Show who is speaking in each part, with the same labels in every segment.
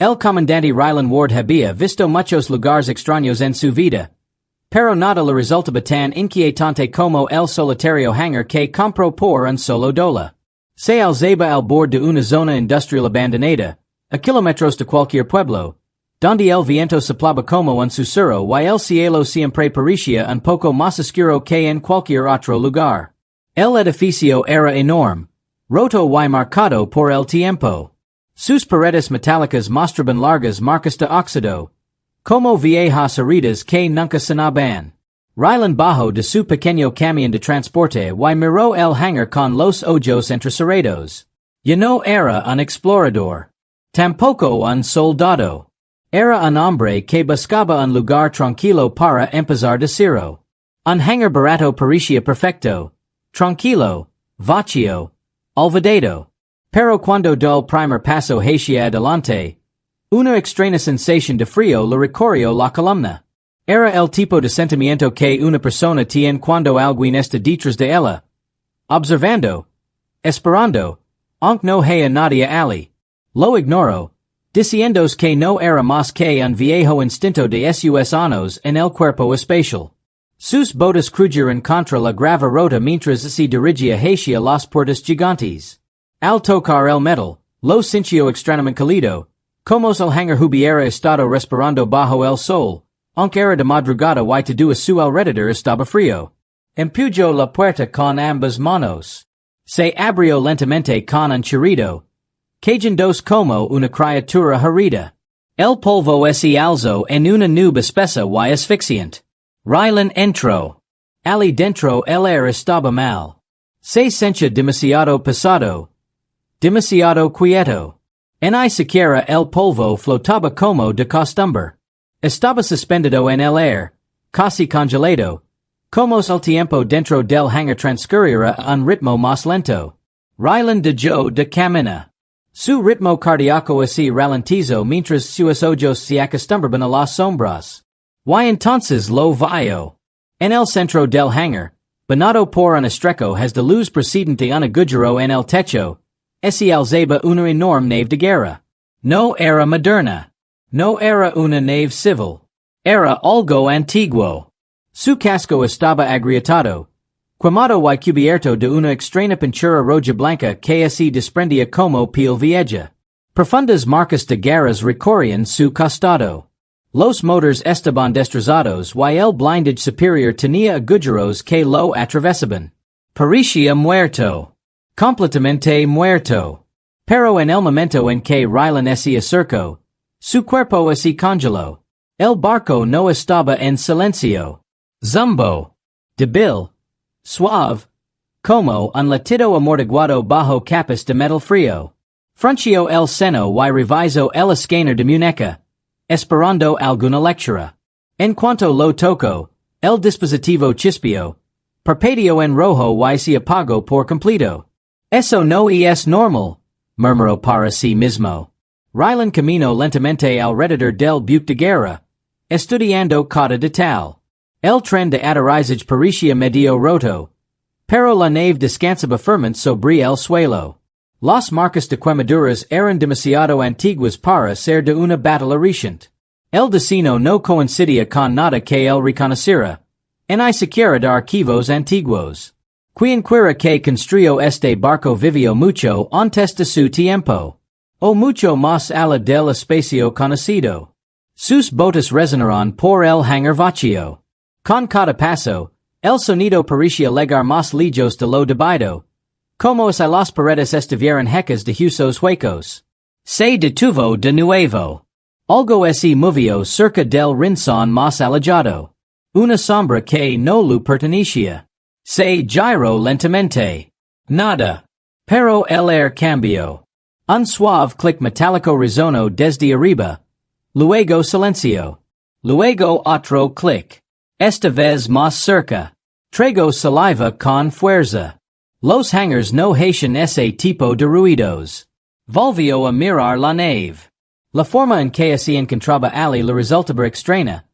Speaker 1: El comandante Rylan Ward había visto muchos lugares extraños en su vida, pero nada le resultaba tan inquietante como el solitario hangar que compró por un solo $1. Se alzaba al borde de una zona industrial abandonada, a kilómetros de cualquier pueblo, donde el viento soplaba como un susurro y el cielo siempre parecía un poco más oscuro que en cualquier otro lugar. El edificio era enorme, roto y marcado por el tiempo. Sus paredes metálicas mostraban largas marcas de óxido, como viejas heridas que nunca sanaban. Rylan bajó de su pequeño camión de transporte y miró el hangar con los ojos entrecerrados. Ya no era un explorador. Tampoco un soldado. Era un hombre que buscaba un lugar tranquilo para empezar de cero. Un hangar barato parecía perfecto, tranquilo, vacío, olvidado. Pero cuando del primer paso hacia adelante, una extraña sensación de frío le recorrió la columna. Era el tipo de sentimiento que una persona tiene cuando alguien está detrás de ella, observando, esperando, aunque no haya nadie allí. Lo ignoró, diciéndose que no era más que un viejo instinto de sus años en el cuerpo espacial. Sus botas crujeron contra la grava rota mientras se dirigía hacia las puertas gigantes. Al tocar el metal, lo sintió extrañamente cálido, como si el hangar hubiera estado respirando bajo el sol, aunque era de madrugada y todo a su alrededor estaba frío. Empujó la puerta con ambas manos. Se abrió lentamente con un chirrido, cayéndose como una criatura herida. El polvo se alzó en una nube espesa y asfixiante. Rylan entró. Allí dentro el aire estaba mal. Se sentía demasiado pesado, demasiado quieto. Ni siquiera el polvo flotaba como de costumbre. Estaba suspendido en el aire, casi congelado, como si el tiempo dentro del hangar transcurriera a un ritmo más lento. Rylan dejó de caminar. Su ritmo cardíaco se ralentizó mientras sus ojos se acostumbraban a las sombras. Y entonces lo vio. En el centro del hangar, bañado por un estrecho de luz procedente un agujero en el techo, se alzaba una enorme nave de guerra. No era moderna. No era una nave civil. Era algo antiguo. Su casco estaba agrietado, quemado y cubierto de una extraña pintura roja blanca que se desprendía como piel vieja. Profundas marcas de garras recorrían su costado. Los motores estaban destrozados y el blindage superior tenía agujeros que lo atravesaban. Parecía muerto. Completamente muerto. Pero en el momento en que Rylan se acercó, su cuerpo se congeló. El barco no estaba en silencio. Zumbo. Débil. Suave. Como un latido amortiguado bajo capas de metal frío. Frunció el seno y revisó el escáner de muñeca, esperando alguna lectura. En cuanto lo tocó, el dispositivo chispeó, parpadeó en rojo y se apagó por completo. Eso no es normal, murmuró para sí mismo. Rylan caminó lentamente alrededor del buque de guerra, estudiando cada detalle. El tren de aterrizaje parecía medio roto, pero la nave descansaba firmemente sobre el suelo. Las marcas de quemaduras eran demasiado antiguas para ser de una batalla reciente. El destino no coincidía con nada que él reconociera, ni siquiera de archivos antiguos. Quien quiera que construyó este barco vivió mucho antes de su tiempo, o mucho más allá del espacio conocido. Sus botas resonaron por el hangar vacío. Con cada paso, el sonido parecía llegar más lejos de lo debido, como si las paredes estuvieran hechas de huesos huecos. Se detuvo de nuevo. Algo se movió cerca del rincón más alejado. Una sombra que no le pertenecía. Se giró lentamente. Nada. Pero el aire cambió. Un suave clic metálico resonó desde arriba. Luego silencio. Luego otro clic. Esta vez más cerca. Tragó saliva con fuerza. Los hangars no hacían ese tipo de ruidos. Volvió a mirar la nave. La forma en que se encontraba allí le resultaba extraña.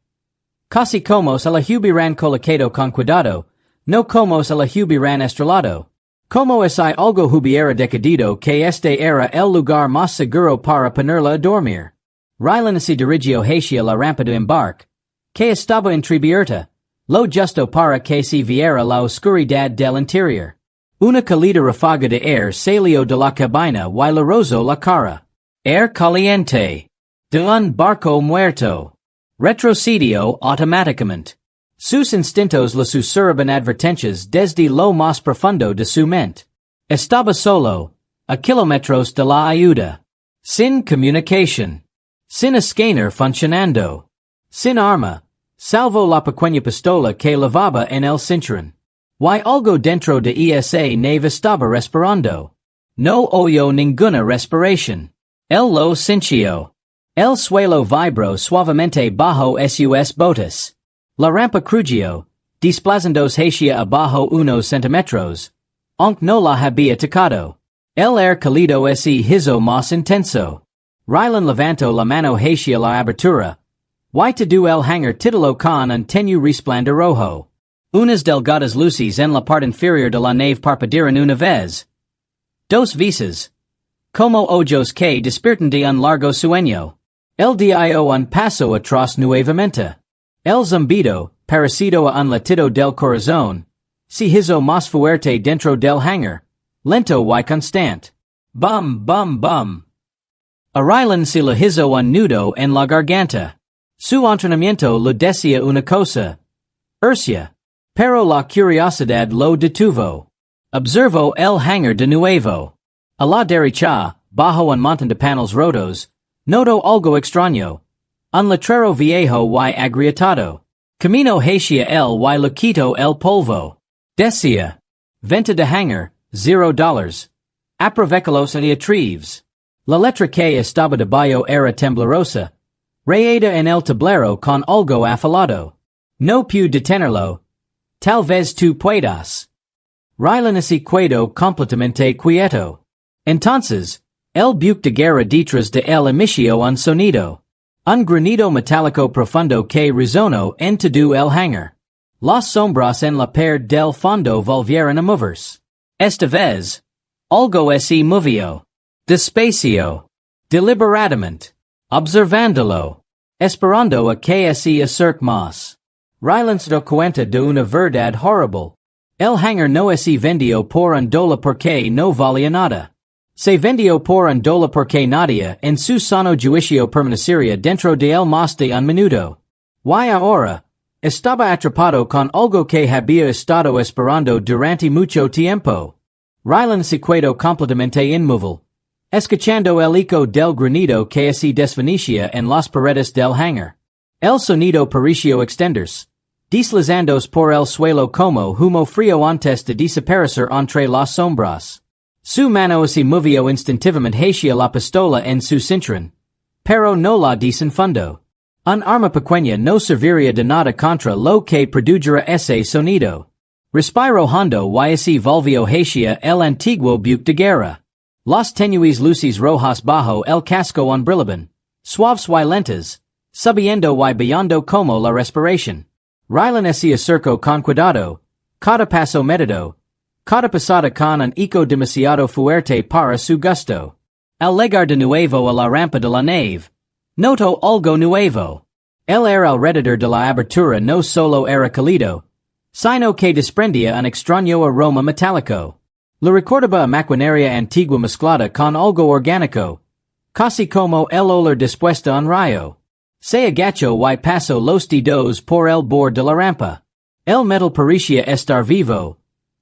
Speaker 1: Casi como si la hubieran colocado con cuidado, no como si la hubieran estrellado. Como si algo hubiera decidido que este era el lugar más seguro para ponerla a dormir. Rylan si dirigio hacia la rampa de embarque, que estaba entreabierta, lo justo para que se viera la oscuridad del interior. Una cálida ráfaga de aire salió de la cabina y le rozó la cara. Air caliente. De un barco muerto. Retrocedió automáticamente. Sus instintos le susurraban advertencias desde lo más profundo de su mente. Estaba solo, a kilómetros de la ayuda. Sin comunicación. Sin escáner funcionando. Sin arma, salvo la pequeña pistola que llevaba en el cinturón. Y algo dentro de esa nave estaba respirando. No oyó ninguna respiración. Él lo sintió. El suelo vibró suavemente bajo sus botas. La rampa crujió, desplazándose hacia abajo unos centímetros. Aunque no la había tocado. El aire cálido se hizo más intenso. Rylan levantó la mano hacia la abertura. Y todo el hangar titiló con un tenue resplandor rojo. Unas delgadas luces en la parte inferior de la nave parpadearon una vez. Dos veces. Como ojos que despiertan de un largo sueño. El dio un paso atrás nuevamente. El zumbido, parecido a un latido del corazón, se hizo más fuerte dentro del hangar. Lento y constante. Bum bum bum. A Rylan se le hizo un nudo en la garganta. Su entrenamiento le decía una cosa. Ursia. Pero la curiosidad lo detuvo. Observó el hangar de nuevo. A la derecha, bajo un montón de paneles rotos, notó algo extraño. Un letrero viejo y agrietado. Camino hacia él y le quitó el polvo. Decía. Venta de hangar, $0. Aprovechalos y atrieves. La letra que estaba debajo era temblorosa. Rayada en el tablero con algo afilado. No pude detenerlo. Tal vez tú puedas. Rylan se quedó completamente quieto. Entonces, el buque de guerra detrás de él emitió un sonido. Un granido metálico profundo que resonó en todo el hangar. Las sombras en la pared del fondo volvieron a moverse. Esta vez, algo se movió. Despacio. Deliberadamente. Observándolo. Esperando a que se acerque más. Rylan se dio cuenta de una verdad horrible. El hangar no se vendió por $1 porque no valía nada. Se vendió por $1 porque nadie en su sano juicio permanecería dentro de él más de un minuto. Y ahora, estaba atrapado con algo que había estado esperando durante mucho tiempo. Rylan se quedó completamente inmóvil, escuchando el eco del granido que se desvanecía en las paredes del hangar. El sonido pareció extenderse, deslizándose por el suelo como humo frío antes de desaparecer entre las sombras. Su mano se movió instintivamente hacia la pistola en su cinturón, pero no la desenfundó. Un arma pequeña no serviría de nada contra lo que produjera ese sonido. Respiró hondo y se volvió hacia el antiguo buque de guerra. Las tenues luces rojas bajo el casco brillaban, suaves y lentas, subiendo y bajando como la respiración. Rylan se acercó con cuidado, cada paso medido, cada pasada con un eco demasiado fuerte para su gusto. Al llegar de nuevo a la rampa de la nave, notó algo nuevo. El aire alrededor de la abertura no solo era cálido, sino que desprendía un extraño aroma metálico. Le recordaba a maquinaria antigua mezclada con algo orgánico, casi como el olor dispuesto en rayo. Se agachó y pasó los dedos por el borde de la rampa. El metal parecía estar vivo,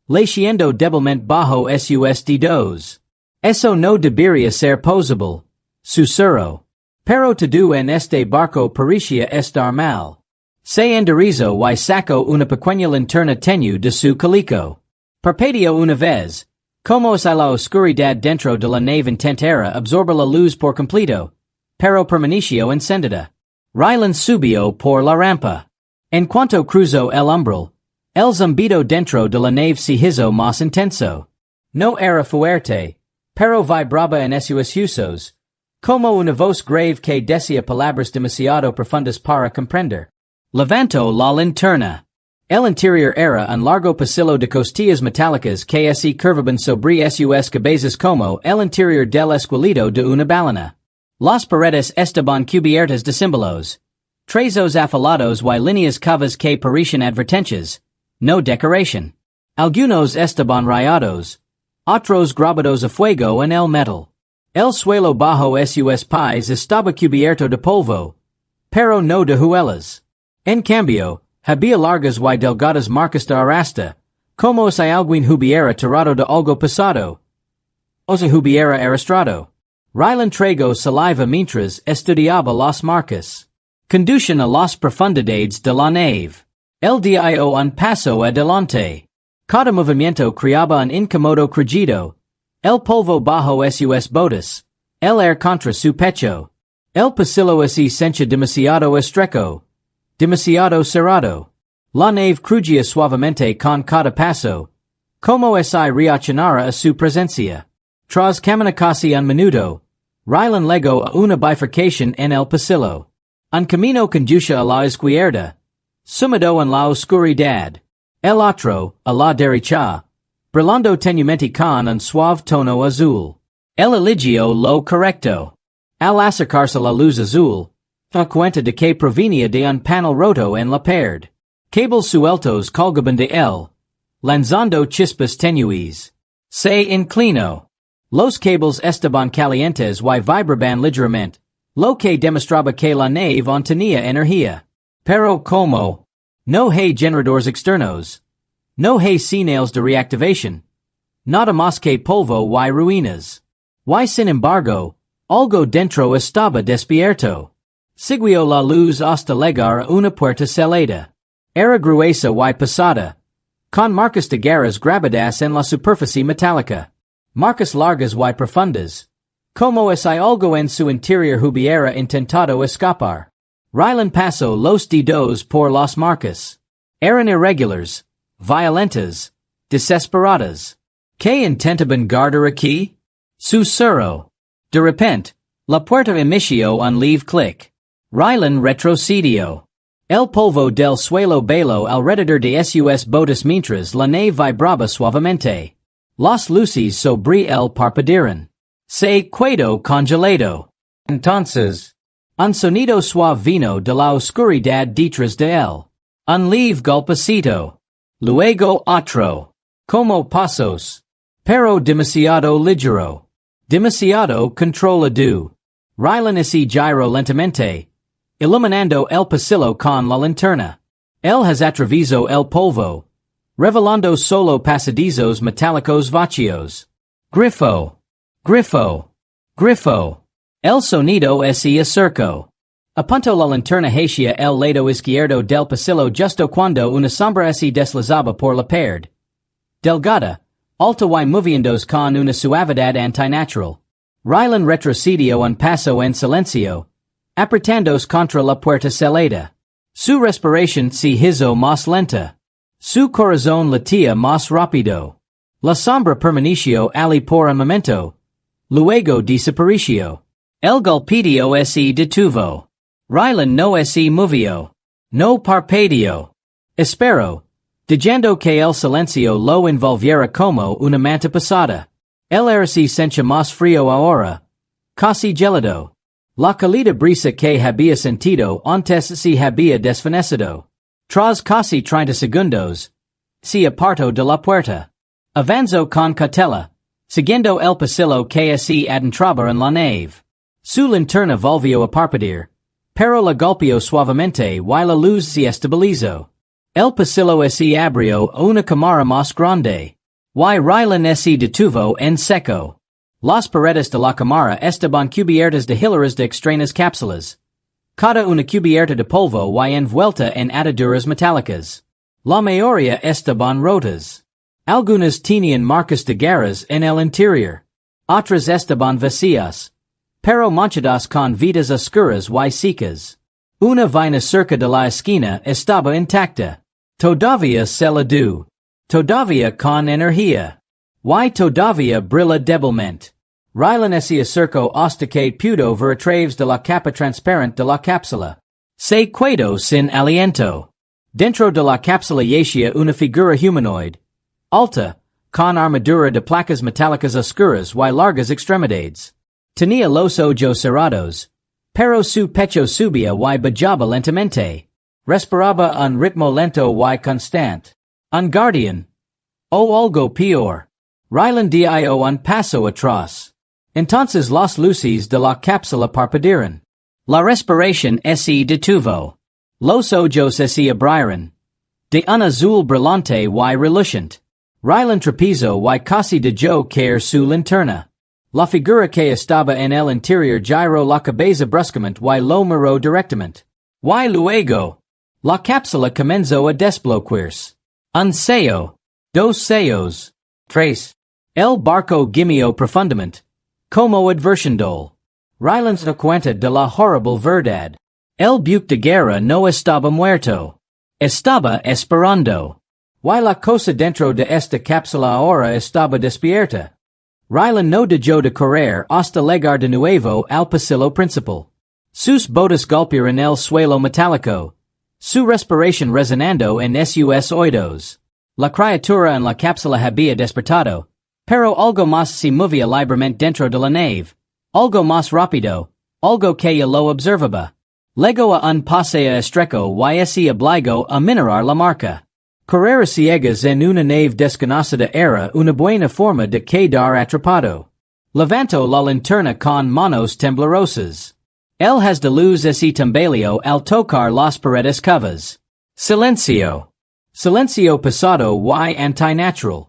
Speaker 1: latiendo débilmente bajo sus dedos. Eso no debería ser posible, susurró. Pero todo en este barco parecía estar mal. Se enderezó y sacó una pequeña linterna tenue de su calico. Parpadeó una vez, como si la oscuridad dentro de la nave intentara absorber la luz por completo, pero permaneció encendida. Rylan subió por la rampa. En cuanto cruzó el umbral, el zumbido dentro de la nave se hizo más intenso. No era fuerte, pero vibraba en sus huesos, como una voz grave que decía palabras demasiado profundas para comprender. Levantó la linterna. El interior era un largo pasillo de costillas metálicas que se curvaban sobre sus cabezas como el interior del esqueleto de una balena. Las paredes estaban cubiertas de símbolos. Trazos afilados y líneas cavas que parecían advertencias. No decoración. Algunos estaban rayados. Otros grabados a fuego en el metal. El suelo bajo sus pies estaba cubierto de polvo. Pero no de huellas. En cambio, había largas y delgadas marcas de arrastre, como si alguien hubiera tirado de algo pesado. O se hubiera arrastrado. Rylan tragó saliva mientras estudiaba las marcas. Conducen a las profundidades de la nave. El dio un paso adelante. Cada movimiento creaba un incómodo crujido. El polvo bajo sus botas. El aire contra su pecho. El pasillo se sentía demasiado estrecho. Demasiado cerrado. La nave crujía suavemente con cada paso. Como si reaccionara a su presencia. Tras caminar casi un minuto, Rylan llegó a una bifurcación en el pasillo. Un camino conduce a la izquierda. Sumido en la oscuridad. El otro, a la derecha. Brillando tenuemente con un suave tono azul. El eligió lo correcto. Al acercarse la luz azul, da cuenta de que provenía de un panel roto en la pared. Cables sueltos colgaban de él, lanzando chispas tenues. Se inclinó. Los cables estaban calientes y vibraban ligeramente, lo que demostraba que la nave aún tenía energía. Pero como no hay generadores externos, no hay señales de reactivación, nada más que polvo y ruinas. Y sin embargo, algo dentro estaba despierto. Siguió la luz hasta llegar a una puerta celada. Era gruesa y pesada, con marcas de garras grabadas en la superficie metálica. Marcas largas y profundas. Como si algo en su interior hubiera intentado escapar. Rylan pasó los dedos por las marcas. Eran irregulares, violentas, desesperadas. ¿Qué intentaban guardar aquí? Susurró. De repente, la puerta emitió un leve clic. Rylan retrocedió. El polvo del suelo bailó alrededor de sus botas mientras la nave vibraba suavemente. Las luces sobre él parpadearon. Se quedó congelado. Entonces, un sonido suave vino de la oscuridad detrás de él. Un leve golpecito. Luego otro. Como pasos. Pero demasiado ligero. Demasiado controlado. Rylan se giró lentamente, iluminando el pasillo con la linterna. Él has atravesado el polvo, revelando solo pasadizos metálicos vacíos. Grifo. Grifo. Grifo. El sonido se acercó. Apuntó la linterna hacia el lado izquierdo del pasillo justo cuando una sombra se deslizaba por la pared. Delgada, alta y moviéndose con una suavidad antinatural. Rylan retrocedió un paso en silencio, apretándose contra la puerta celada. Su respiración se hizo más lenta. Su corazón latía más rápido. La sombra permaneció allí por un momento. Luego desapareció. El golpeteo se detuvo. Rylan no se movió. No parpadeó. Esperó, dejando que el silencio lo envolviera como una manta pesada. El aire se sentía más frío ahora. Casi gelado. La cálida brisa que había sentido antes se había desvanecido. Tras casi 30 segundos, se apartó de la puerta. Avanzó con cautela, siguiendo el pasillo que se adentraba en la nave. Su linterna volvió a parpadear, pero la golpeó suavemente y la luz se estabilizó. El pasillo se abrió a una cámara más grande. Y Rylan se detuvo en seco. Las paredes de la cámara estaban cubiertas de hileras de extrañas cápsulas. Cada una cubierta de polvo y envuelta en ataduras metálicas. La mayoría estaban rotas. Algunas tenían marcas de garras en el interior. Otras estaban vacías, pero manchadas con vidas oscuras y secas. Una vaina cerca de la esquina estaba intacta. Todavía se la dio. Todavía con energía. Y todavía brilla débilmente. Rylan se acercó hasta que pudo ver a través de la capa transparente de la cápsula. Se quedó sin aliento. Dentro de la cápsula yacía una figura humanoide. Alta, con armadura de placas metálicas oscuras y largas extremidades. Tenía los ojos cerrados. Pero su pecho subía y bajaba lentamente. Respiraba un ritmo lento y constante. Un guardián. O algo peor. Ryland dio un paso atrás. Entonces las luces de la cápsula parpadearon. La respiración se detuvo. Los ojos se abrieron. De un azul brillante y reluciente. Ryland trapezó y casi dejó caer su linterna. La figura que estaba en el interior giró la cabeza bruscamente y lo miró directamente. Y luego, la cápsula comenzó a desbloquearse. Un sello. Dos sellos. Tres. El barco gimió profundamente. Como advirtiendo. Ryland se cuenta de la horrible verdad. El buque de guerra no estaba muerto. Estaba esperando. Y la cosa dentro de esta cápsula ahora estaba despierta. Ryland no dejó de correr hasta llegar de nuevo al pasillo principal. Sus botas golpearon el suelo metálico. Su respiración resonando en sus oídos. La criatura en la cápsula había despertado. Pero algo más se movía libremente dentro de la nave. Algo más rápido. Algo que ya lo observaba. Luego a un paseo estrecho y se obligó a mirar la marca. Correr a ciegas en una nave desconocida era una buena forma de quedar atrapado. Levantó la linterna con manos temblorosas. El haz de luz se tambaleó al tocar las paredes covas. Silencio. Silencio pesado y antinatural.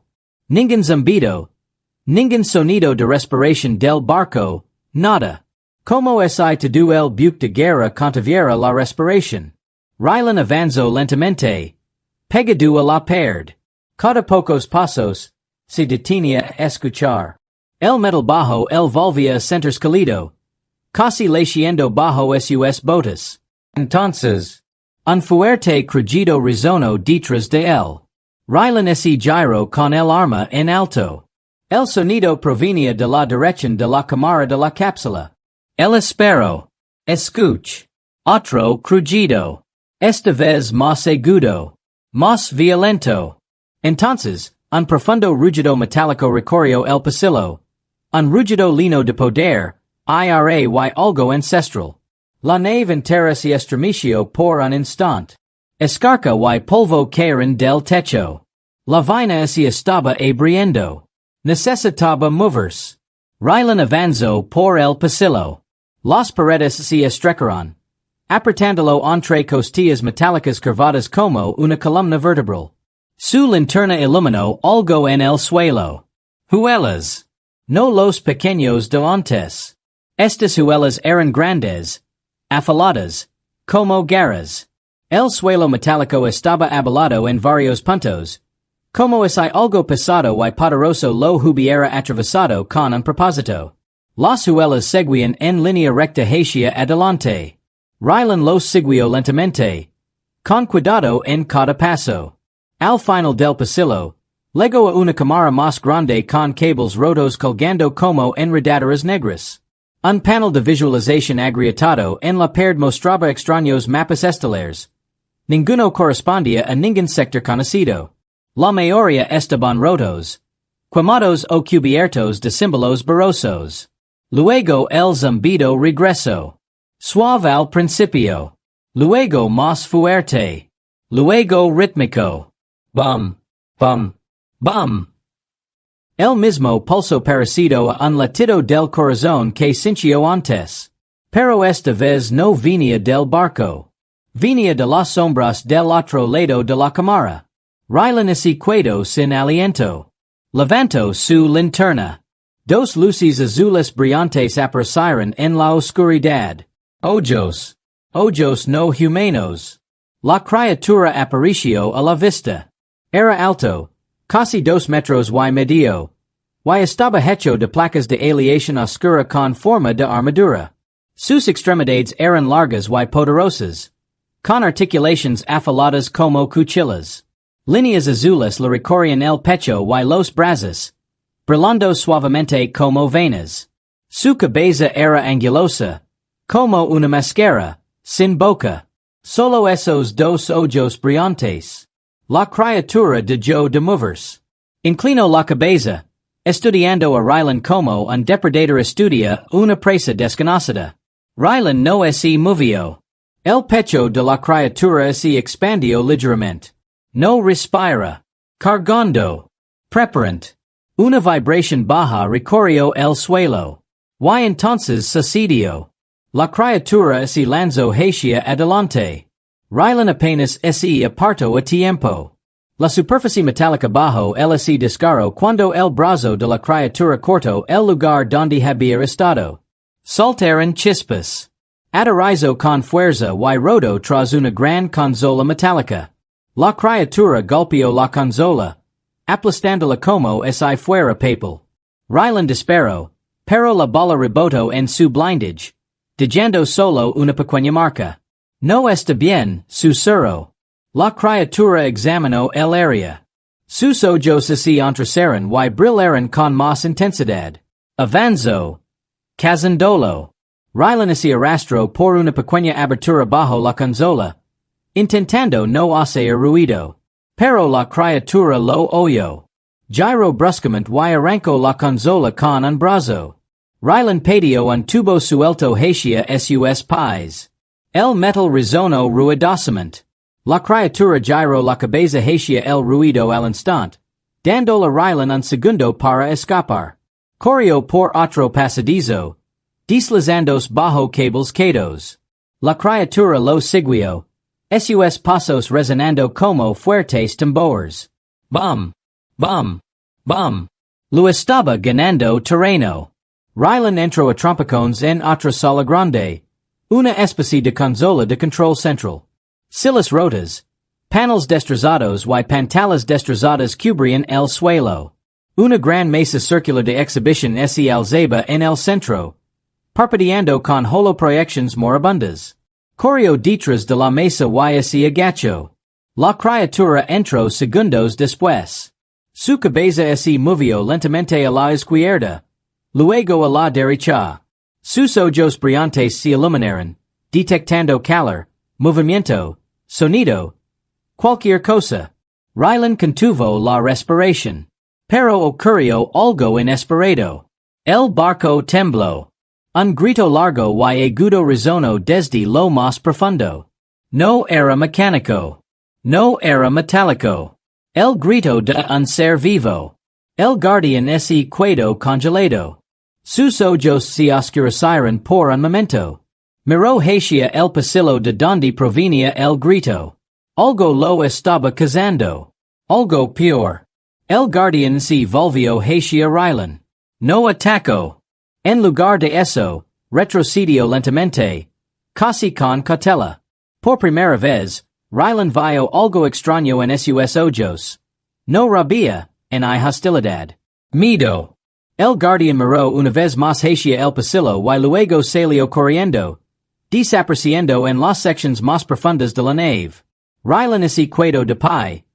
Speaker 1: Ningún zumbido. Ningún sonido de respiración del barco. Nada. Como si todo el buque de guerra contuviera la respiración. Ryland avanzó lentamente. Pegado a la pared. Cada pocos pasos, se detenía a escuchar. El metal bajo el volvía a sentir escalido. Casi leyendo bajo sus botas. Entonces, un fuerte crujido resonó detrás de él. Ryland se giró con el arma en alto. El sonido provenía de la dirección de la cámara de la cápsula. El espero. Escuch. Otro crujido. Esta vez más agudo. Más violento. Entonces, un profundo rugido metálico recorrió el pasillo. Un rugido lleno de poder, ira y algo ancestral. La nave entera se estremeció por un instante. Escarcha y polvo cayeron del techo. La vaina se estaba abriendo. Necesitaba moverse. Ryland avanzó por el pasillo. Las paredes se estrecharon. Apretándolo entre costillas metálicas curvadas como una columna vertebral. Su linterna iluminó algo en el suelo. Huelas. No los pequeños de antes. Estas huelas eran grandes. Afiladas. Como garras. El suelo metálico estaba abalado en varios puntos. Como si algo pesado y poderoso lo hubiera atravesado con un propósito. Las huelas seguían en línea recta hacia adelante. Ryland los siguió lentamente. Con cuidado en cada paso. Al final del pasillo, llegó a una cámara más grande con cables rotos colgando como enredaderas negras. Un panel de visualización agrietado en la pared mostraba extraños mapas estelares. Ninguno correspondía a ningún sector conocido. La mayoría estaban rotos. Quemados o cubiertos de símbolos borrosos. Luego el zumbido regresó. Suave al principio. Luego más fuerte. Luego rítmico. Bum, bum, bum. El mismo pulso parecido a un latido del corazón que sintió antes. Pero esta vez no venía del barco. Venía de las sombras del otro lado de la cámara. Ryland se quedó sin aliento. Levantó su linterna. Dos luces azules brillantes aparecieron en la oscuridad. Ojos. Ojos no humanos. La criatura apareció a la vista. Era alto, casi 2 metros y medio. Y estaba hecho de placas de aleación oscura con forma de armadura. Sus extremidades eran largas y poderosas. Con articulaciones afiladas como cuchillas. Líneas azules le recorrían el pecho y los brazos. Brillando suavemente como venas. Su cabeza era angulosa. Como una máscara, sin boca. Solo esos dos ojos brillantes. La criatura dejó de moverse. Inclinó la cabeza. Estudiando a Rylan como un depredador estudia una presa desconocida. Rylan no se movió. El pecho de la criatura se expandió ligeramente. No respira. Cargando. Preparant. Una vibración baja recorrió el suelo. Y entonces sucedió. La criatura se lanzó hacia adelante. Rylan apenas se apartó a tiempo. La superficie metálica bajo el se desgarró cuando el brazo de la criatura cortó el lugar donde había estado. Saltaron chispas. Aterrizó con fuerza y rodó tras una gran consola metálica. La criatura golpeó la consola, aplastándola como si fuera papel. Rylan disparó, pero la bala rebotó en su blindage, dejando solo una pequeña marca. No está bien, susurró. La criatura examinó el área. Sus ojos se entrecerraron y brillaron con más intensidad. Avanzó. Cazandolo. Rylan se arrastró por una pequeña abertura bajo la consola, intentando no hacer ruido. Pero la criatura lo oyó. Giró bruscamente y arrancó la consola con un brazo. Rylan pateó un tubo suelto hacia sus pies. El metal resonó ruidosamente. La criatura giró la cabeza hacia el ruido al instante, dándole a Rylan un segundo para escapar. Corrió por otro pasadizo, deslizándose bajo cables quedos. La criatura lo siguió, sus pasos resonando como fuertes tambores. Bum, bum, bum. Lo estaba ganando terreno. Rylan entró a trompicones en otra sala grande, una especie de consola de control central. Sillas rotas, panels destrozados y pantallas destrozadas cubrían el suelo. Una gran mesa circular de exhibición se alzaba en el centro, parpadeando con holoproyecciones moribundas. Corrió detrás de la mesa y se agachó. La criatura entró segundos después. Su cabeza se movió lentamente a la izquierda, luego a la derecha. Sus ojos brillantes se iluminaron, detectando calor, movimiento, sonido, cualquier cosa. Rylan contuvo la respiración. Pero ocurrió algo inesperado. El barco tembló. Un grito largo y agudo resonó desde lo más profundo. No era mecánico. No era metálico. El grito de un ser vivo. El guardián se quedó congelado. Sus ojos se oscurecieron por un momento. Miró hacia el pasillo de donde provenía el grito. Algo lo estaba cazando. Algo peor. El guardián se volvió hacia Rylan. No atacó. En lugar de eso, retrocedió lentamente, casi con cautela. Por primera vez, Rylan vio algo extraño en sus ojos. No rabia, ni hostilidad. Miedo. El guardián miró una vez más hacia el pasillo y luego salió corriendo, desapareciendo en las secciones más profundas de la nave. Rylan se quedó de pie,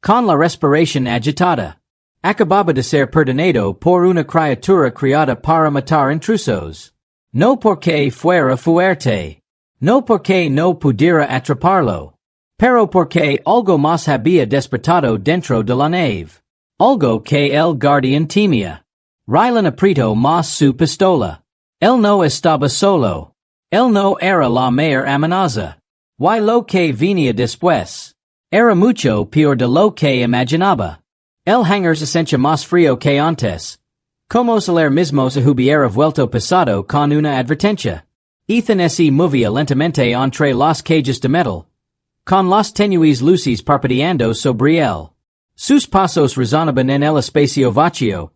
Speaker 1: con la respiración agitada. Acababa de ser perdonado por una criatura creada para matar intrusos. No porque fuera fuerte. No porque no pudiera atraparlo. Pero porque algo más había despertado dentro de la nave. Algo que el guardián temía. Rylan apretó más su pistola. Él no estaba solo. Él no era la mayor amenaza. Y lo que venía después era mucho peor de lo que imaginaba. El hangar se sentía más frío que antes. Como si el mismo se hubiera vuelto pesado con una advertencia. Ethan se movía lentamente entre las cajas de metal, con las tenues luces parpadeando sobre él. Sus pasos resonaban en el espacio vacío,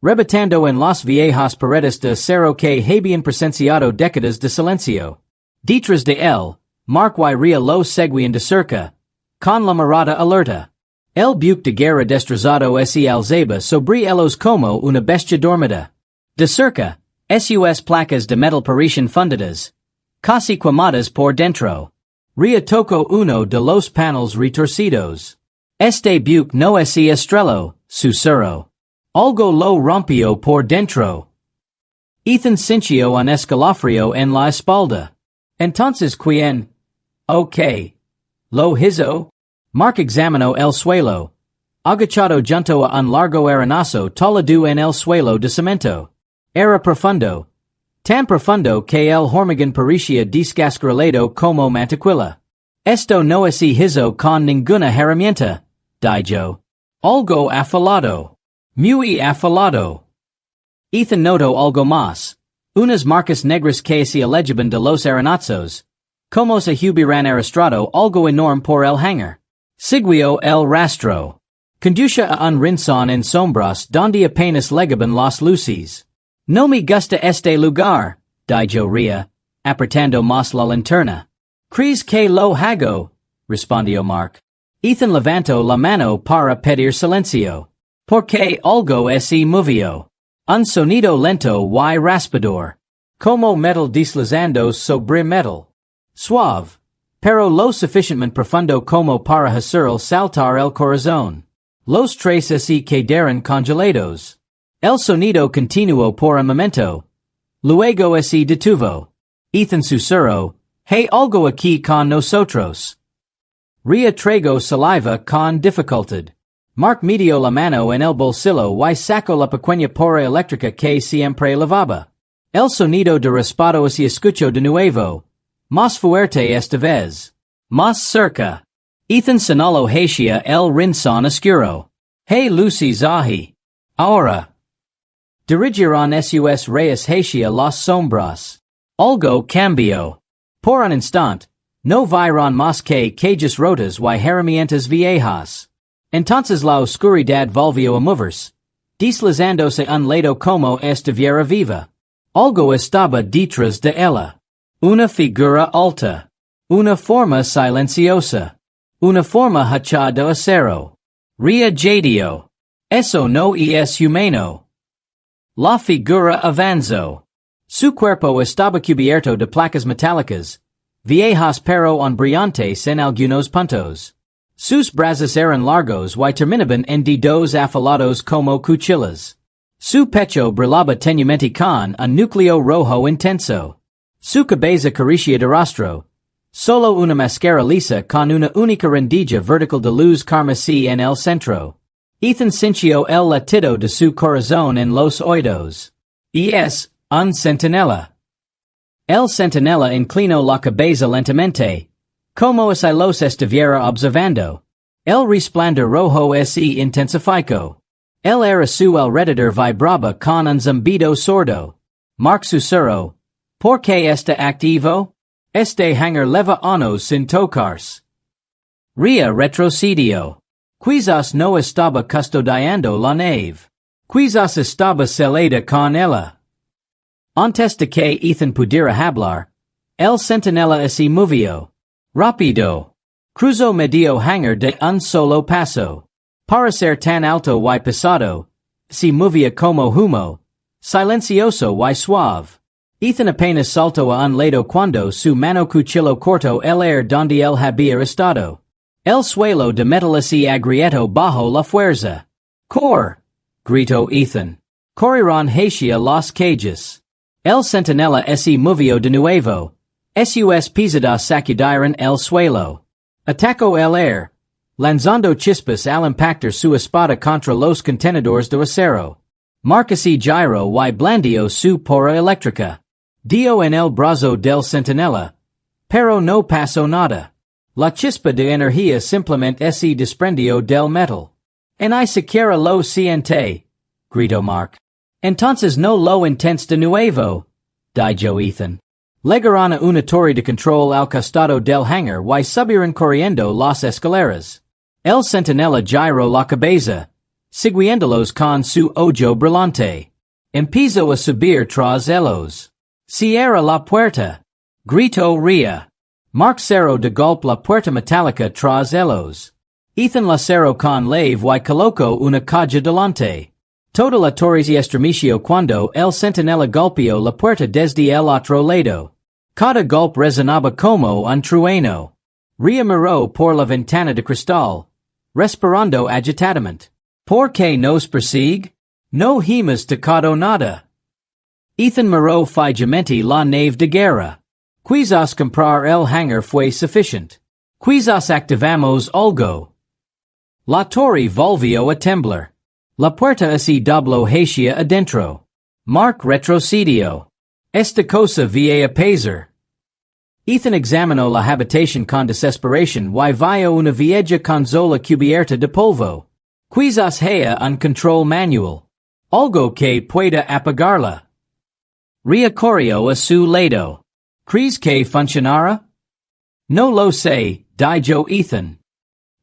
Speaker 1: rebotando en las viejas paredes de acero que habían presenciado décadas de silencio. Detrás de él, Mark y Ria lo seguían de cerca, con la mirada alerta. El buque de guerra destrozado se alzaba sobre ellos como una bestia dormida. De cerca, sus placas de metal parecían fundidas, casi quemadas por dentro. Ria tocó uno de los paneles retorcidos. Este buque no se estrelló, susurró. Algo lo rompió por dentro. Ethan sintió un escalofrío en la espalda. Entonces ¿quién? Ok. Lo hizo. Mark examinó el suelo, Agachado junto a un largo arenazo tolado en el suelo de cemento. Era profundo. Tan profundo que el hormigón parecía descascarado como mantequilla. Esto no es hizo con ninguna herramienta, dijo. Algo afilado. Muy afilado. Ethan notó algo más. Unas marcas negras que se alejaban de los arenazos. Como se hubieran arrastrado algo enorme por el hangar. Siguió el rastro. Conducía a un rincón en sombras donde apenas legaban las luces. No me gusta este lugar, dijo Ria, apretando más la linterna. ¿Crees que lo hago? Respondió Mark. Ethan levantó la mano para pedir silencio. Porque algo se movió. Un sonido lento y raspador. Como metal deslizando sobre metal. Suave. Pero lo suficientemente profundo como para hacerle saltar el corazón. Los tres se quedaron congelados. El sonido continuó por un momento. Luego se detuvo. Ethan susurró, «Hay algo aquí con nosotros». Ria tragó saliva con dificultad. Mark metió la mano en el bolsillo y sacó la pequeña porra eléctrica que siempre llevaba. El sonido de raspado se escuchó de nuevo. Más fuerte esta vez. Más cerca. Ethan señaló hacia el rincón oscuro. Hey luces ahí. Ahora. Dirigieron sus reyes hacia las sombras. Algo cambió. Por un instante, no vieron más que calles rotas y herramientas viejas. Entonces la oscuridad volvió a moverse, deslizándose un lado como estuviera viva. Algo estaba detrás de ella. Una figura alta. Una forma silenciosa. Una forma hecha de acero. Ria jadeó. Eso no es humano. La figura avanzó. Su cuerpo estaba cubierto de placas metálicas, viejas pero brillantes en algunos puntos. Sus brazos eran largos y terminaban en dedos afilados como cuchillas. Su pecho brillaba tenuemente con un núcleo rojo intenso. Su cabeza carecía de rostro. Solo una máscara lisa con una única rendija vertical de luz carmesí en el centro. Ethan sintió el latido de su corazón en los oídos. Es un centinela. El centinela inclinó la cabeza lentamente, como si los estuviera observando. El resplandor rojo se intensificó. El era su alrededor vibraba con un zumbido sordo. Mark susurró, ¿por qué está activo? Este hangar leva años sin tocarse. Ria retrocedió. Quizás no estaba custodiando la nave. Quizás estaba celada con ella. Antes de que Ethan pudiera hablar, el centinela se movió. Rápido. Cruzó medio hangar de un solo paso. Para ser tan alto y pesado, se movía como humo, silencioso y suave. Ethan apenas saltó a un lado cuando su mano cuchillo cortó el aire donde él había estado. El suelo de metal se agrietó bajo la fuerza. ¡Cor! Gritó Ethan. Corrieron hacia las calles. El centinela se movió de nuevo. Sus pisadas sacudieron el suelo. Atacó el aire, lanzando chispas al impactar su espada contra los contenedores de acero. Mark se giró y blandió su porra eléctrica. Dio en el brazo del centinela. Pero no pasó nada. La chispa de energía simplemente se desprendió del metal. En ni siquiera lo siente, gritó Mark. Entonces no lo intentes de nuevo, dijo Ethan. Llegaron a una torre de control al costado del hangar y subieron corriendo las escaleras. El centinela giró la cabeza, siguiéndolos con su ojo brillante. Empezó a subir tras ellos. Cierra la puerta, gritó Ria. Mark cerró de golpe la puerta metálica tras ellos. Ethan la cerró con lave y colocó una caja delante. Toda la torre se estremeció cuando el centinela golpeó la puerta desde el otro lado. Cada golpe resonaba como un trueno. Ria miró por la ventana de cristal, respirando agitadamente. ¿Por qué nos persigue? No hemos tocado nada. Ethan miró fijamente la nave de guerra. Quizás comprar el hangar fue suficiente. Quizás activamos algo. La torre volvió a temblar. La puerta se dobló hacia adentro. Mark retrocedió. Esta cosa va a pasar. Ethan examinó la habitación con desesperación y vio una vieja consola cubierta de polvo. Quizás haya un control manual. Algo que pueda apagarla. Recorrió a su lado. ¿Crees que funcionará? No lo sé, dijo Ethan.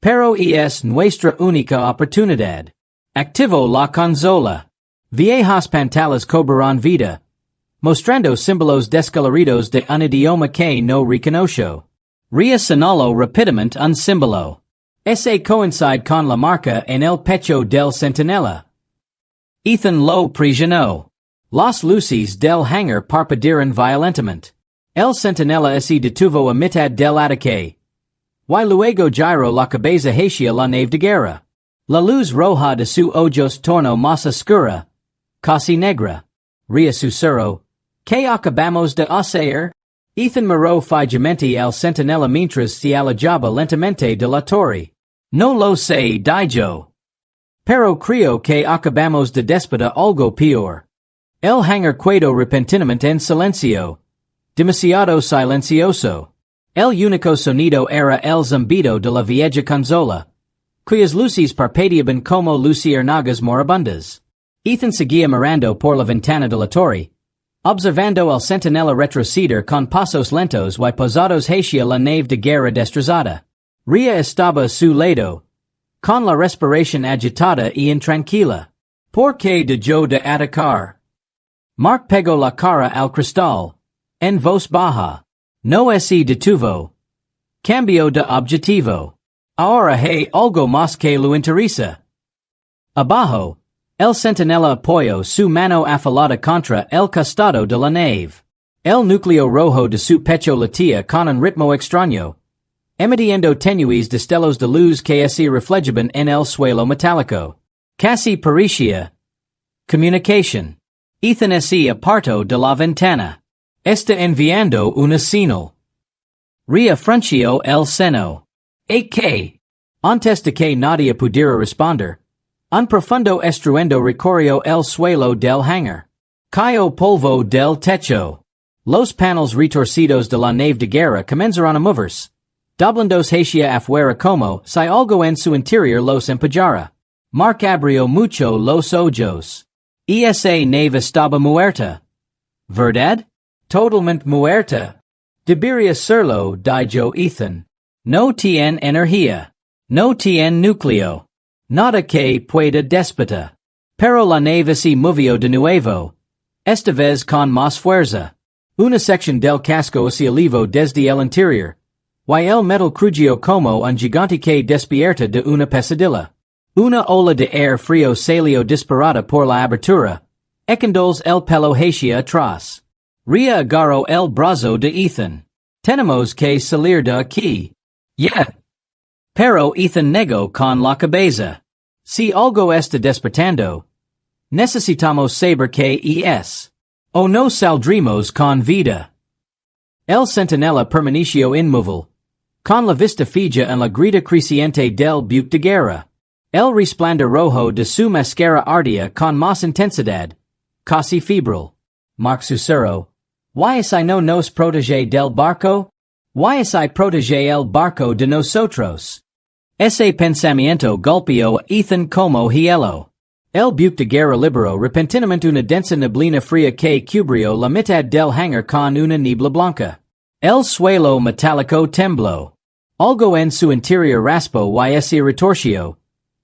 Speaker 1: Pero es nuestra única oportunidad. Activó la consola. Viejas pantallas cobraron vida, mostrando símbolos descoloridos de un idioma que no reconoció. Señaló rápidamente un símbolo. Ese coincide con la marca en el pecho del centinela. Ethan lo presionó. Las luces del hangar parpadearon violentamente. El centinela se detuvo a mitad del ataque. Y luego giró la cabeza hacia la nave de guerra. La luz roja de sus ojos tornó más oscura, casi negra. Susurró. ¿Qué acabamos de hacer? Ethan miró fijamente al centinela mientras se alejaba lentamente de la torre. No lo sé, dijo. Pero creo que acabamos de despertar algo peor. El hangar quedó repentinamente en silencio. Demasiado silencioso. El único sonido era el zumbido de la vieja consola, cuyas luces parpadeaban como luciérnagas moribundas. Ethan seguía mirando por la ventana de la torre, observando al centinela retroceder con pasos lentos y pesados hacia la nave de guerra destrozada. Ria estaba a su lado, con la respiración agitada y intranquila. ¿Por qué dejó de atacar? Mark pegó la cara al cristal, en voz baja. No se detuvo. Cambio de objetivo. Ahora hay algo más que lo interesa. Abajo, el centinela apoyó su mano afilada contra el costado de la nave. El núcleo rojo de su pecho latía con un ritmo extraño, emitiendo tenues destellos de luz que se reflejaban en el suelo metálico. Casi parecía comunicación. Ethan se apartó de la ventana. Está enviando una señal. Ria frunció el seno. ¿Y qué? Antes de que nadie pudiera responder, un profundo estruendo recorrió el suelo del hangar. Cayó polvo del techo. Los paneles retorcidos de la nave de guerra comenzaron a moverse, doblándose hacia afuera como si algo en su interior los empujara. Mark abrió mucho los ojos. Esa nave estaba muerta. ¿Verdad? Totalmente muerta. Debería serlo, dijo Ethan. No tiene energía. No tiene núcleo. Nada que pueda despertar. Pero la nave se movió de nuevo. Esta vez con más fuerza. Una sección del casco se elevó desde el interior. Y el metal crujió como un gigante que despierta de una pesadilla. Una ola de aire frío salió disparada por la abertura, echándoles el pelo hacia atrás. Ria agarró el brazo de Ethan. Tenemos que salir de aquí. Yeah. Pero Ethan negó con la cabeza. Si algo está despertando, necesitamos saber qué es. O no saldremos con vida. El centinela permaneció inmóvil, con la vista fija en la grita creciente del buque de guerra. El resplandor rojo de su máscara ardía con más intensidad, casi febril. Mark susurró. ¿Why si no nos protege del barco? ¿Why si protege el barco de nosotros? Ese pensamiento golpeó a Ethan como hielo. El buque de guerra liberó repentinamente una densa neblina fría que cubrió la mitad del hangar con una niebla blanca. El suelo metálico tembló. Algo en su interior raspó y se retorció,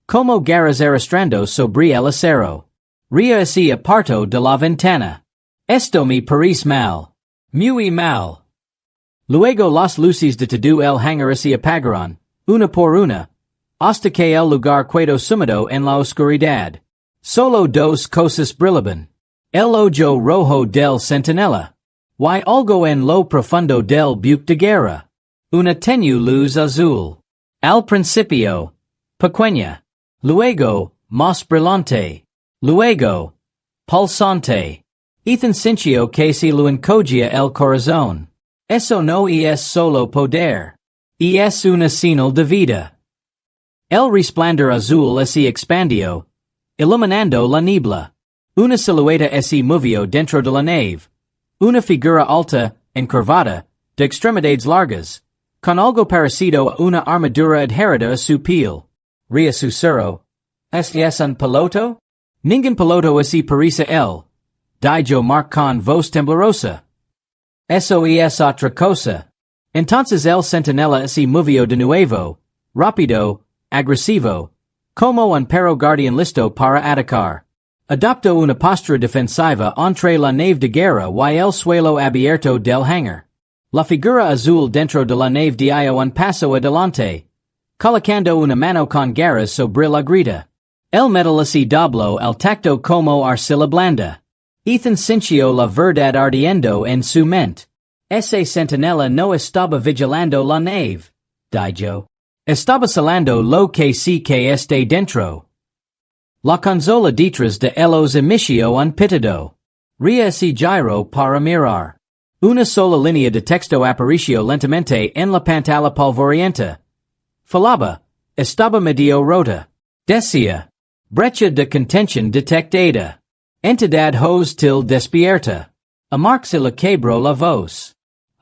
Speaker 1: como garras arrastrando sobre el acero. Ria se apartó de la ventana. Esto me parece mal. Muy mal. Luego las luces de todo el hangar se apagaron, una por una, hasta que el lugar quedó sumido en la oscuridad. Solo dos cosas brillaban. El ojo rojo del centinela. Y algo en lo profundo del buque de guerra. Una tenue luz azul. Al principio, pequeña. Luego, más brillante. Luego, pulsante. Ethan sintió que se lo encogía el corazón. Eso no es solo poder. Es una señal de vida. El resplandor azul ese expandio, iluminando la niebla. Una silueta ese movió dentro de la nave. Una figura alta, encurvada, de extremidades largas, con algo parecido a una armadura adherida a su piel. Ria susurro. ¿Es un piloto? Ningún piloto ese parece él. Dijo Mark con voz temblorosa. Eso es otra cosa. Entonces el centinela se movió de nuevo, rápido, agresivo, como un perro guardián listo para atacar. Adoptó una postura defensiva entre la nave de guerra y el suelo abierto del hangar. La figura azul dentro de la nave dio un paso adelante, colocando una mano con garras sobre la grita. El metal se dobló al tacto como arcilla blanda. Ethan sintió la verdad ardiendo en su mente. Ese centinela no estaba vigilando la nave, dijo. Estaba salando lo que sí que esté dentro. La consola detrás de ellos emitió un pitido. Ria se giró para mirar. Una sola línea de texto apareció lentamente en la pantalla polvorienta. Falaba, estaba medio rota. Decía, brecha de contención detectada. Entidad hostil despierta. A Mark se le quebró la voz.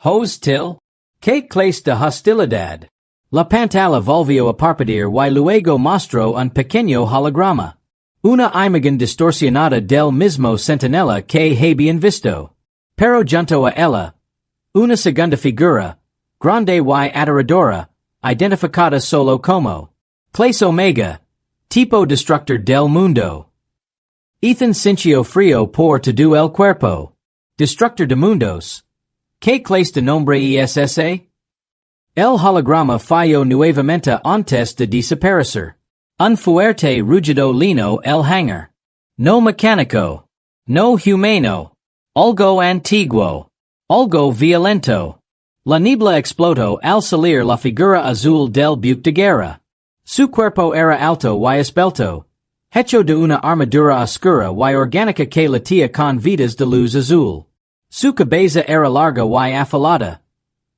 Speaker 1: ¿Hostil? ¿Qué clase de hostilidad? La pantalla volvió a parpadear y luego mostró un pequeño holograma. Una imagen distorsionada del mismo centinela que habían visto. Pero junto a ella, una segunda figura, grande y aterradora, identificada solo como clase Omega, tipo destructor del mundo. Ethan sintió frío por todo el cuerpo. Destructor de mundos. ¿Qué clase de nombre es ese? El holograma falló nuevamente antes de desaparecer. Un fuerte rugido lino el hangar. No mecánico. No humano. Algo antiguo. Algo violento. La niebla explotó al salir la figura azul del buque de guerra. Su cuerpo era alto y esbelto, hecho de una armadura oscura y orgánica que latía con vidas de luz azul. Su cabeza era larga y afilada,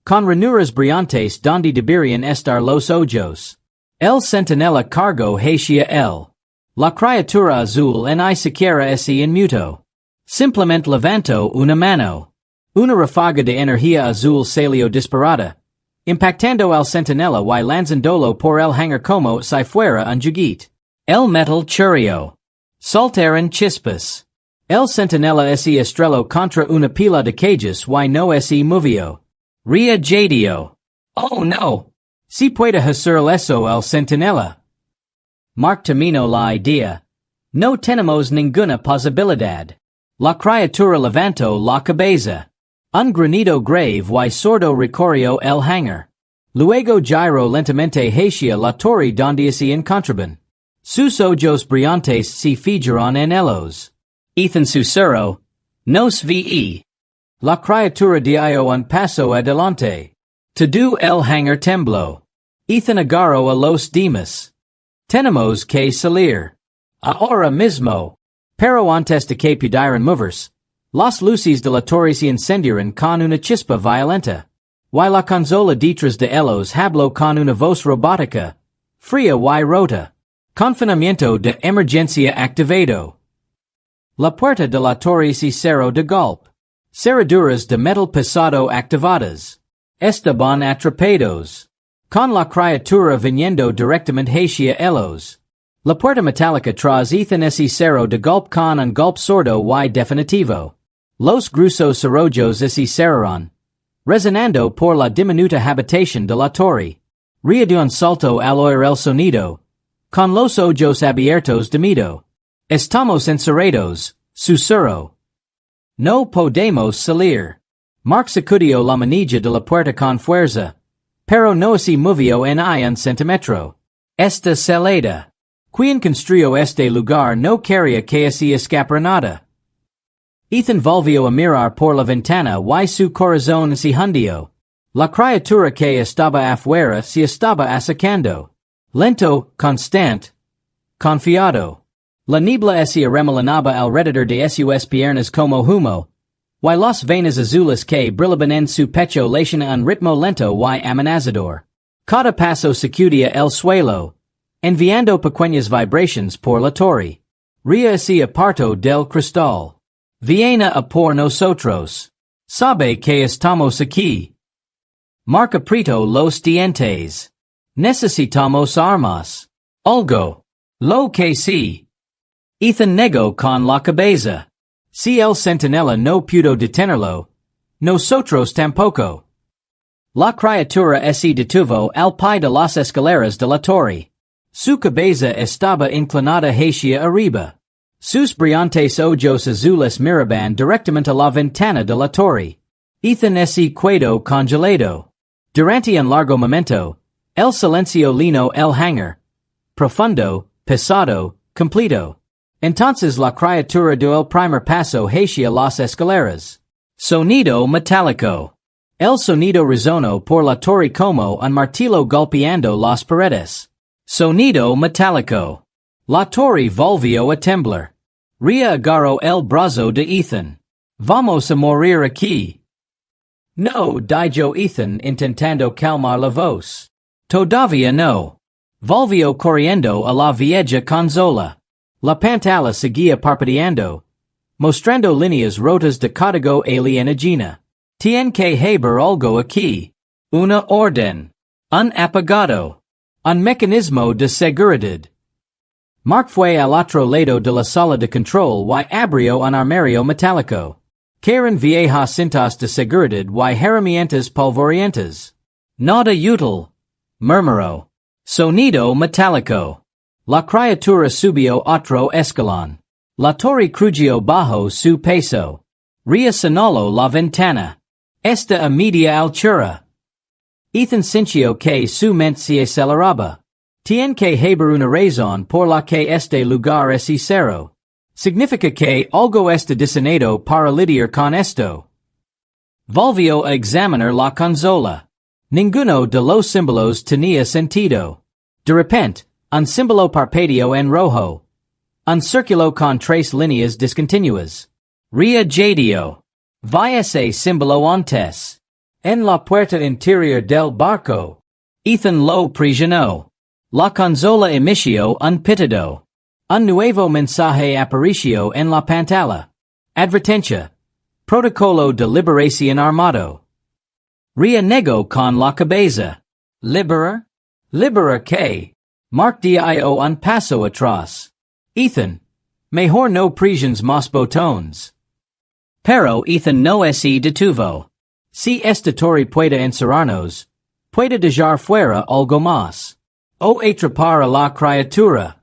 Speaker 1: con ranuras brillantes donde deberían estar los ojos. El centinela cargó hacia él. La criatura azul ni siquiera se inmutó. Simplemente levantó una mano. Una ráfaga de energía azul salió disparada, impactando al centinela y lanzándolo por el hangar como si fuera un juguete. El metal churrió. Saltaron chispas. El centinela se estrelló contra una pila de cajas y no se movió. Ria jadeó. Oh no. Si puede hacer eso el centinela. Mark terminó la idea. No tenemos ninguna posibilidad. La criatura levantó la cabeza. Un granido grave y sordo recorrió el hangar. Luego giró lentamente hacia la torre donde se encontraban. Sus ojos brillantes se fijaron en ellos. Ethan susurró, nos vi. La criatura dio un paso adelante. Todo el hangar tembló. Ethan agarró a los demás. Tenemos que salir. Ahora mismo. Pero antes de que pudieran moverse, las luces de la torre se encendieron con una chispa violenta. Y la consola detrás de ellos habló con una voz robótica, fría y rota. Confinamiento de emergencia activado. La puerta de la torre se cerró de golpe. Cerraduras de metal pesado activadas. Estaban atrapados. Con la criatura viniendo directamente hacia ellos. La puerta metálica tras Ethan se cerró de golpe con un golpe sordo y definitivo. Los gruesos cerrojos se cerraron, resonando por la diminuta habitación de la torre. Ria de un salto al oír el sonido, con los ojos abiertos de miedo. Estamos encerrados, susurró. No podemos salir. Mark sacudió la manilla de la puerta con fuerza, pero no se movió en un centímetro. Esta celada. Quien construyó este lugar no quería que se escapara nada. Ethan volvió a mirar por la ventana y su corazón se hundió. La criatura que estaba afuera se estaba acercando. Lento, constante, confiado. La niebla se arremolinaba alrededor de sus piernas como humo, y las venas azules que brillaban en su pecho latían un ritmo lento y amenazador. Cada paso sacudía el suelo, enviando pequeñas vibrations por la torre. Ria ese aparto del cristal. Viene a por nosotros. Sabe que estamos aquí. Marca prito los dientes. Necesitamos armas. Algo. Lo que sí. Ethan negó con la cabeza. Si el centinela no pudo detenerlo. Nosotros tampoco. La criatura se detuvo al pie de las escaleras de la torre. Su cabeza estaba inclinada hacia arriba. Sus brillantes ojos azules miraban directamente a la ventana de la torre. Ethan se quedó congelado. Durante un largo momento, el silencio llenó el hangar. Profundo, pesado, completo. Entonces la criatura dio el primer paso hacia las escaleras. Sonido metálico. El sonido resonó por la torre como un martillo golpeando las paredes. Sonido metálico. La torre volvió a temblar. Ria agarró el brazo de Ethan. Vamos a morir aquí. No, dijo Ethan intentando calmar la voz. Todavía no. Volvió corriendo a la vieja consola. La pantalla seguía parpadeando, mostrando líneas rotas de código alienígena. Tien que haber algo aquí. Una orden. Un apagado. Un mecanismo de seguridad. Mark fue al otro lado de la sala de control y abrió un armario metálico. Karen viejas cintas de seguridad y herramientas polvorientas. Nada útil. Murmuró. Sonido metálico. La criatura subió otro escalón. La torre crujió bajo su peso. Ria señaló la ventana. Esta a media altura. Ethan sintió que su mente se aceleraba. Tien que haber una razón por la que este lugar es cero. Significa que algo está diseñado para lidiar con esto. Volvió a examinar la consola. Ninguno de los símbolos tenía sentido. De repente, un símbolo parpadeó en rojo. Un círculo con tres líneas discontinuas. Ria jadeó. Vi ese símbolo antes. En la puerta interior del barco. Ethan lo presionó. La consola emitió un pitido. Un nuevo mensaje apareció en la pantalla. Advertencia. Protocolo de liberación armado. Ria negó con la cabeza. ¿Liberar? ¿Liberar qué? Mark dio un paso atrás. Ethan. Mejor no presiones más botones. Pero Ethan no se detuvo. Si esta torre puede encerrarnos, puede dejar fuera algo más. O atrapar a la criatura.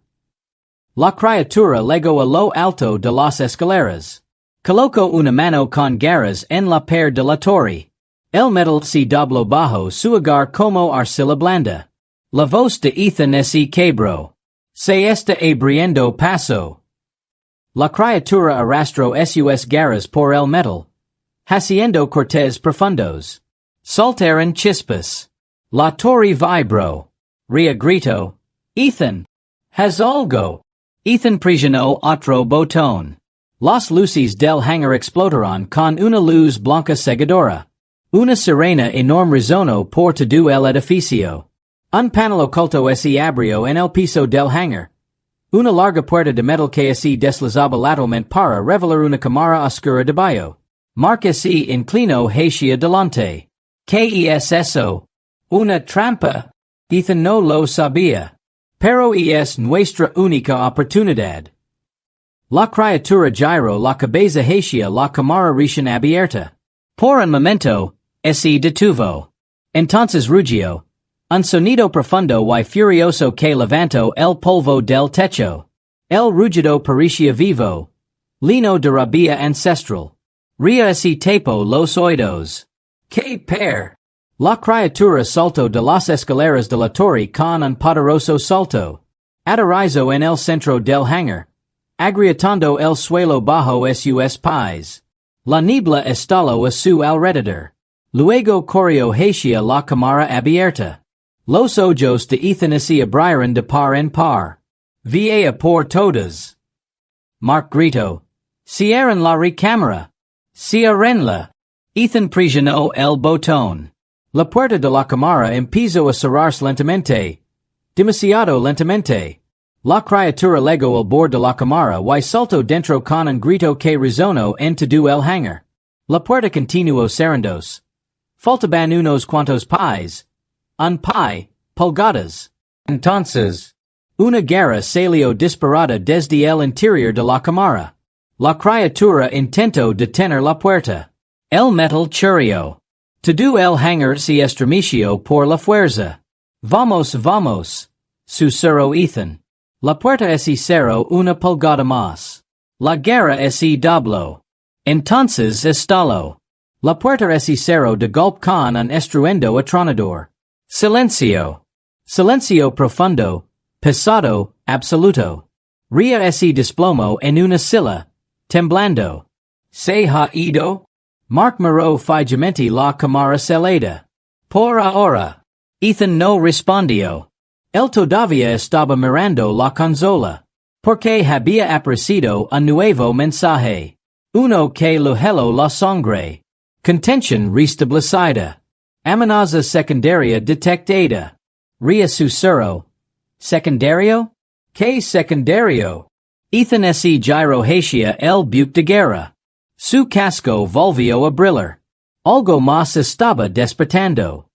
Speaker 1: La criatura llegó a lo alto de las escaleras. Colocó una mano con garras en la pared de la torre. El metal se dobló bajo su agar como arcilla blanda. La voz de Ethan se quebró. Se está abriendo paso. La criatura arrastró sus garras por el metal, haciendo cortes profundos. Saltaron chispas. La torre vibró. Ria gritó. Ethan. Haz algo. Ethan presionó otro botón. Las luces del hangar explotaron con una luz blanca cegadora. Una sirena enorme resonó por todo el edificio. Un panel oculto se abrió en el piso del hangar. Una larga puerta de metal que se deslizaba lateralmente para revelar una cámara oscura debajo. Mark se inclinó hacia delante. ¿Qué es eso? Una trampa. Ethan no lo sabía. Pero es nuestra única oportunidad. La criatura giró la cabeza hacia la cámara recién abierta. Por un momento, se detuvo. Entonces rugió. Un sonido profundo y furioso que levantó el polvo del techo. El rugido parecía vivo. Lino de rabia ancestral. Ria se tapó los oídos. ¡Qué per! La criatura saltó de las escaleras de la torre con un poderoso salto. Aterrizó en el centro del hangar, agrietando el suelo bajo sus pies. La niebla estalló a su alrededor. Luego corrió hacia la cámara abierta. Los ojos de Ethan se abrieron de par en par. Vía por todas. Mark gritó. Cierren la recámara. Cierrenla. Ethan presionó el botón. La puerta de la cámara empezó a cerrarse lentamente, Demasiado lentamente. La criatura lego al bord de la cámara y salto dentro con un grito que resonó en todo el hangar. La puerta continuó cerrándose. Faltaban unos cuantos pies. Un pie, pulgadas. Entonces, una guerra salió disparada desde el interior de la cámara. La criatura intentó detener la puerta. El metal chirrió. Todo el hangar se estremeció por la fuerza. Vamos, vamos, susurró Ethan. La puerta se cerró una pulgada más. La guerra se dobló. Entonces estalló. La puerta se cerró de golpe con un estruendo atronador. Silencio. Silencio profundo, pesado, absoluto. Ria se desplomó en una silla, temblando. ¿Se ha ido? Mark miró fijamente la cámara celada. Por ahora. Ethan no respondió. Él todavía estaba mirando la consola. Porque había aparecido un nuevo mensaje. Uno que lo heló la sangre. Contention restablecida. Amenaza secundaria detectada. Ria susurró. ¿Secundario? ¿Qué secundario? Ethan se giró hacia el buque de guerra. Su casco volvió a brillar. Algo más estaba despertando.